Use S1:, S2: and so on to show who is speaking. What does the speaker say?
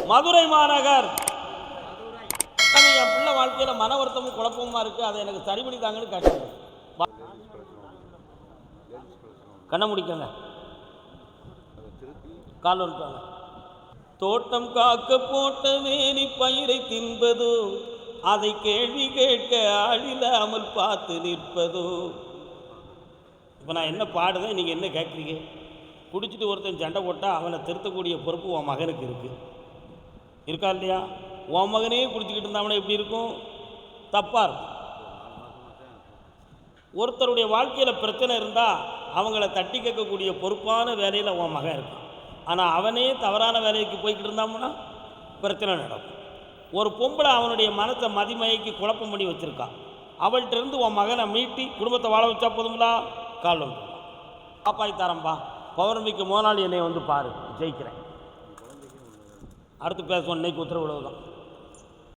S1: மதுரை மாநகர். என் பிள்ளை வாழ்க்கையில் மன வருத்தமும் குழப்பமா இருக்கு, அதை எனக்கு சரிபடி தாங்கன்னு கேட்டாங்க. கண்ண முடிக்கங்க, கால் வந்துட்டாங்க. தோட்டம் காக்க போட்ட வேணி பயிரை தின்பதோ, அதை கேள்வி கேட்க ஆளில்லாமல் பார்த்து நிற்பதோ. இப்போ நான் என்ன பாடுதேன், நீங்கள் என்ன கேட்குறீங்க? குடிச்சிட்டு ஒருத்தன் சண்டை போட்டால் அவனை திருத்தக்கூடிய பொறுப்பு உன் மகனுக்கு இருக்குது, இருக்கா இல்லையா? உன் மகனே குடிச்சிக்கிட்டு இருந்தாவனே எப்படி இருக்கும்? தப்பாக இருக்கும். ஒருத்தருடைய வாழ்க்கையில் பிரச்சனை இருந்தால் அவங்கள தட்டி கேட்கக்கூடிய பொறுப்பான வேலையில் உன் மகன் இருக்கான். ஆனால் அவனே தவறான வேலைக்கு போய்கிட்டு இருந்தாங்கன்னா பிரச்சனை நடக்கும். ஒரு பொம்பளை அவனுடைய மனத்தை மதிமயக்கி குழப்பம் பண்ணி வச்சுருக்கான். அவள்கிட்ட இருந்து உன் மகனை மீட்டி குடும்பத்தை வாழ வச்சா போதுங்களா? கால் வந்து பாப்பாய் தரம்பா, பௌர்ணமிக்கு மோனாளி என்னை வந்து பாரு, ஜெயிக்கிறேன். அடுத்து பேசுவோம். இன்னைக்கு உத்தரவு தான்.